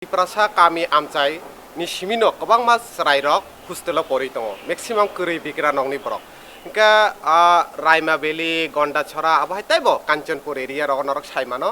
Prasa kami amcai ni simino kabang mas rairok hostelo pori tongo maximum kuri bikra nong ni borok ఇంకా রাইমা বেলি গন্ডা ছড়া আবহাই তাইবো Kanchanpur area rock নরক সাইমানো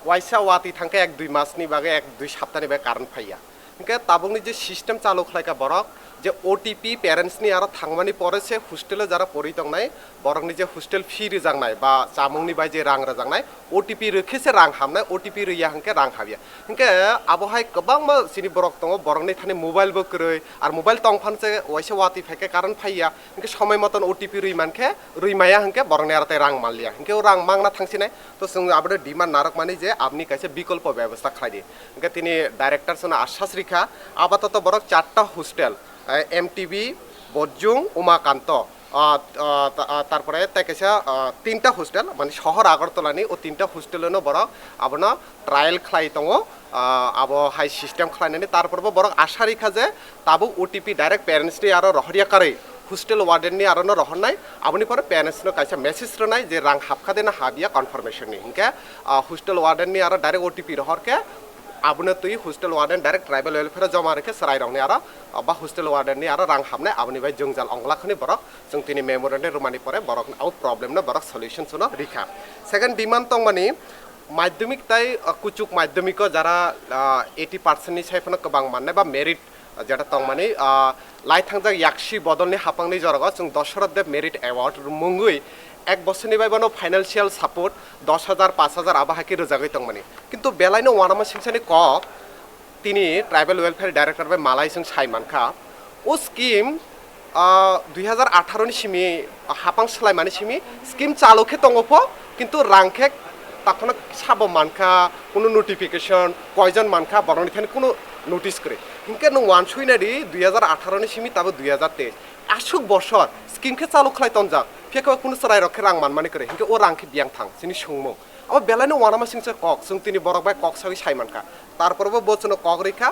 ওয়াইসা ওয়াতি থাঙ্কে 1-2 মাসনি বাগে 1-2 সপ্তাহনি বাগে কারণ ফাইয়া ఇంకా তাবংনি যে সিস্টেম চালু খাইকা বরক যে ওটিপি প্যারেন্টসনি আর থাংমানি পরেছে হোস্টেলে যারা পরিতংনাই বরকনি যে হোস্টেল ফি রিজাংনাই বা চামংনি বাই যে রাং রাজাংনাই ওটিপি রেখেছে রাং হামনাই ওটিপি রিয়া হাंके রাং হাবিয়া इंके আবহাই गोबां सिनि बरक दङ बरकनि थानि मोबाइल बो करै আর মোবাইল তংফানছে ওয়াইসে ওয়াতি ফাইকে কারণ ফাইয়া इंके সময় মতন ওটিপি রইমানকে রইমায়া হাंके বরকনি আরতে রাং মালিয়া इंके রাং মাংনা থাংছিনাই তো जों আবদে ডিমান্ড নারক মানি যে আপনি কাছে বিকল্প ব্যবস্থা খাইদি इंके তিনি ডাইরেক্টর সনা আশ্বাস রেখা আপাতত বরক 4টা হোস্টেল এমটিবি বজ্জুং উমাকান্ত তারপরে তাইকেসা 3টা হোস্টেল মানে শহর আগরতলানি ও 3টা হোস্টেলনো বরক আবনা ট্রায়াল খাই দङ আবো হাই সিস্টেম খাইনানি তারপরবো বরক আশা রেখা যে তাবো ওটিপি ডাইরেক্ট প্যারেন্টসনি আর রহরিয়া কারে হোস্টেল ওয়ার্ডেননি আরনো রহনাই আপনি পরে প্যারেন্টসনো কাইসা মেসেজ রনাই যে রাং হাবখাদে না হাবিয়া কনফার্মেশননি इंके হোস্টেল ওয়ার্ডেননি আর ডাইরেক্ট ওটিপি রহরকে আপনি তুই hostel warden direct tribal welfare জমা রেখে সরাই রংনি আর বা হোস্টেল ওয়ার্ডেননি আর রাং হামনাই আপনি ভাই জংজাল অংলাখনি বরক जों তিনি মেমোরেন্ডে রুমানি পরে বরক আউট প্রবলেম না বরক সলিউশন সুনো রিখা সেকেন্ড ডিমান্ড তং মানে মাধ্যমিক তাই কুচুক মাধ্যমিক যারা 80% নি সাইফনো কবাং মাননাই বা মেরিট যেটা তং মানে লাই থাংজাক ইয়াকসি বদলনি হাপাংনি জরগ जों দশরথ দেব মেরিট অ্যাওয়ার্ড মুঙ্গুই এক বছরনি বাইবানো ফাইনান্সিয়াল সাপোর্ট 10,000 5,000 আবাহাকি রোজাগৈ তং মানে কিন্তু বেলাইনো ওয়ানামা সিংসানি কক তিনি ট্রাইবেল ওয়েলফেয়ার ডাইরেক্টর বাই মালাইসং সাইমানখা ও স্কিম 2018 नि सिमी हापां सलायमानि सिमी स्किम चालुखे दङफ কিন্তু রাংখে তখন সাবো মানখা কোনো নোটিফিকেশন কয়জন মানখা বরনি থানি কোনো নোটিস করে ইনকে নো ওয়ান সুইনারি 2018 नि सिमी তাবো 2023 আসুক বছর স্কিমকে চালু খাই তনজাক ফেকা কোনো সরাই রক্ষে রাং মানমানি করে ইনকে ও রাংখে বিয়াং থাং সিনি সুংমো আবার বেলাইনো ওয়ানামা সিংসা কক जों তিনি বরক by cock Sai সাইমানখা তারপরবো বচনো cock Rekha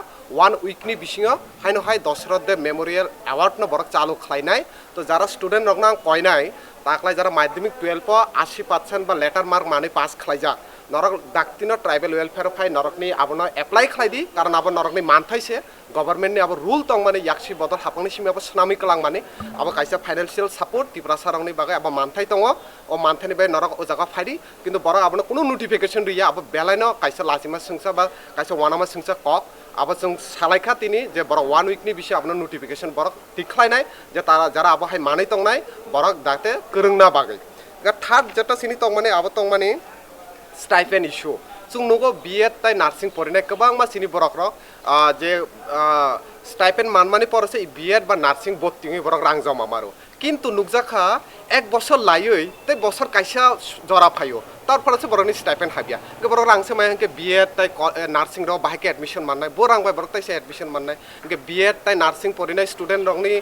1 উইকনি বিসিङो হাইনো high Dasharath Dev Memorial award ন বরক চালু খাইনাই তো যারা স্টুডেন্ট রগনা কয়নাই তাকলাই যারা মাধ্যমিক 12 80% বা লেটার মার্ক মানে পাস খাইজা নরক ডাকতিনো ট্রাইবেল ওয়েলফেয়ার ফাই নরকনি আবনো এপ্লাই খাইদি কারণ আবার নরকনি মানথাইছে গভর্নমেন্টনি আবার রুল তং মানে ইয়াকসি বদল হাপাংনি সিমি আবার সুনামি কলাং মানে আবার কাইসা ফাইনান্সিয়াল সাপোর্ট ত্রিপুরাসারংনি বাগে আবার মানথাই দङ ও মানথানি বাই নরক ও জায়গা ফাইদি কিন্তু বড় আবনো কোনো নোটিফিকেশন রিয়া আবার বেলাইনো কাইসা লাজিমা সিংসা বা কাইসা ওয়ানামা সিংসা কক আবার जों সালাইখা তিনি যে বড় 1 উইকনি বিষয় আপনার নোটিফিকেশন বড় টিকলাইনাই যে তারা যারা আবহাই মানাই তংনাই বড় দাতে করংনা বাগে থার্ড যেটা সিনি তং মানে আবার তং মানে স্টাইপেন্ড ইস্যু जों नुगो বিএড তাই নার্সিং পড়িনাই गोबां मा सिनि बरक যে স্টাইপেন্ড মানমানি পড়ছে বিএড বা নার্সিং বত্তিঙি বরক রাং জমা মারো কিন্তু নুকজাখা এক বছর লাইই তাই বছর কাইসা জরা ফাইও তারপর আছে বরনি স্টাইপেন্ড হাবিয়া বড় রাংসে মাইকে বিএড তাই নার্সিং র বাহাকে এডমিশন মাননাই বো রাং বাই বড় তাইসে এডমিশন মাননাই বিএড তাই নার্সিং পড়িনাই স্টুডেন্ট রংনি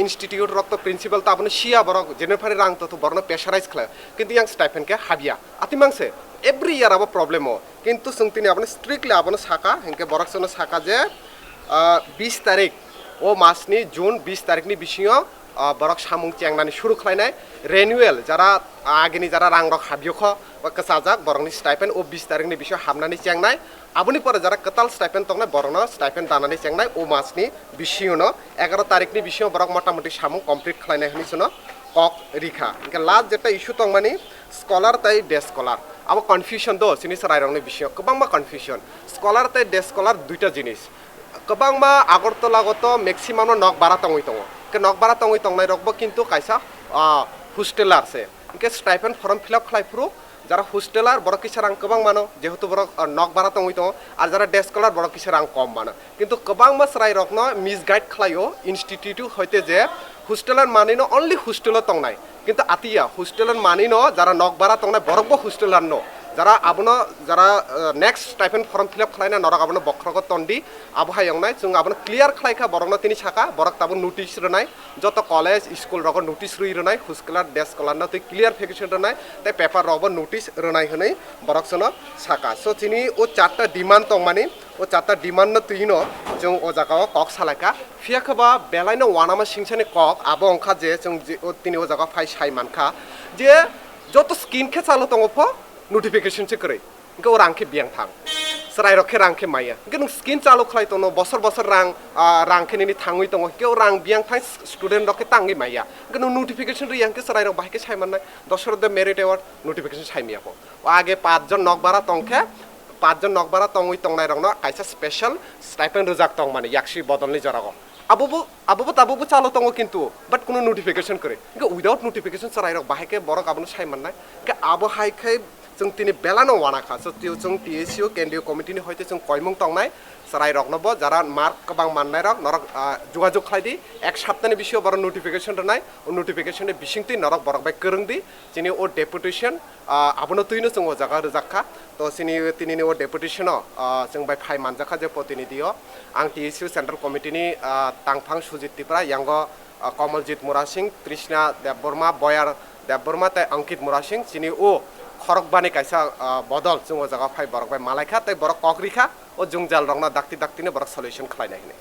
ইনস্টিটিউট রক তো প্রিন্সিপাল তা আপনি সিয়া বড় জেনেফারি রাং তো বড় প্রেসারাইজ খায় কিন্তু ইয়াং স্টাইপেন্ড কে হাবিয়া আতিমাংসে এভরি ইয়ার আবার প্রবলেম কিন্তু जों তিনি আপনি স্ট্রিক্টলি আপনি সাকা হেনকে বরক সনো সাকা যে 20 তারিখ ও মাসনি জুন 20 তারিখনি বিসিङो বরক সামুং চেংনানি শুরু খাইনাই রেনুয়েল যারা আগেনি যারা রাং রক হাবিয়খ বা কাসাজাক বরংনি স্টাইপেন্ড ও 20 তারিখনি বিষয় হামনানি চেংনাই আপনি পরে যারা কতাল স্টাইপেন্ড তংনাই বরং স্টাইপেন্ড দানানি চেংনাই ও মাসনি বিসিङो 11 তারিখনি বিষয় বরক মোটামুটি সামুং কমপ্লিট খাইনাই হনিছনো কক রিখা ইনকে লাস্ট যেটা ইস্যু তং মানে স্কলার তাই ডে স্কলার আবার কনফিউশন দো সিনি সরাইরংনি বিষয় गोबां मा কনফিউশন স্কলার তাই ডে স্কলার দুইটা জিনিস गोबां मा আগরতলাগত ম্যাক্সিমাম নক বারা তংই দङ কে নক বারা তংই তংনাই রকবো কিন্তু কাইসা হোস্টেলার আছে ইনকে স্টাইপেন্ড ফর্ম ফিল আপ খাইফ্রু যারা হোস্টেলার বড় কিছু রাং गोबां মানো যেহেতু বড় নক বারা তংই দङ আর যারা ডে স্কলার বড় কিছু রাং কম মানো কিন্তু गोबां मा সরাই রকনো মিসগাইড খাইও ইনস্টিটিউট হইতে যে হোস্টেলার মানিনো অনলি হোস্টেল তংনাই কিন্তু আতিয়া হোস্টেলার মানিনো যারা নক বারা তংনাই বরক হোস্টেলার ন যারা আপনো যারা next stipend form fill up খাইনা নরক আপনো বক্রগত তন্ডি আবহাইংনাই जों আপনো ক্লিয়ার খাইখা বরক তিনি ছাকা বরক তাবো নোটিস রনাই যত কলেজ স্কুল রক নোটিস রই রনাই হোস্টেলার ডে স্কলার না তুই ক্লিয়ার ফিকেশন রনাই তাই পেপার রব নোটিস রনাই হनै বরক সনো ছাকা সো তিনি ও চারটা ডিমান্ড তং মানে ও চারটা ডিমান্ড না তুইনো जों ও জায়গাও কক সালাইকা ফিয়াখবা বেলাইনো ওয়ানামা সিংসানি কক আবো অংখা যে जों তিনি ও জায়গা ফাই সাইমানখা যে যত স্কিম খে চালো তংফ নোটিফিকেशन से करे इनका और आंखें बियांग थांग serai rok rang ke maya gen skin chalo khlai tono bosor rang ke ni thangui tongo keu rang biang thai student rok ke tangi maya gen notification ri yang ke serai rok bai ke sai manai dosor de merit award notification sai miya ko age 5 jon nok bara tongke 5 jon nok bara tongui tongnai rok no kaisa special stipend rujak tong mane yakshi bodolni jarago abubu chalo tongo kintu but kono notification kore ge without notification serai rok bai ke borok abunu sai manai ge abo hai khai जों तिनी बेलानो वाना खा सो त्यो जों TSU केन्द्रीय कमिटिनि हयते जों कयमं तंनाय सराय रखनबो Zara mark कबां माननाय रक नरक जुगाजुग खायदि एक सप्ताहनि बिषय बर नोटिफिकेशन रनाय ओ नोटिफिकेशन बिसिंति नरक बरक बाय करंदि जिनि ओ डेपुटेशन आबनो तुइनो जों ओ जागा रजाखा तो सिनि तिनिनि ओ डेपुटेशन जों बाय फाय मानजाखा जे प्रतिनिधियो आं TSU सेंट्रल कमिटिनि तांफां सुजिततिफ्रा यांगो कमलजीत मुरासिंह तृष्णा देबबर्मा बयार देबबर्मा ताय अंकित मुरासिंह जिनि ओ खरक बानी कायसा बदल जों ओ जागा फाय बरक बाय malaikha तै बरक ककरिखा ओ जुंजाल रंगना दाक्ति दाक्तिने बरक सल्युशन खलायनाय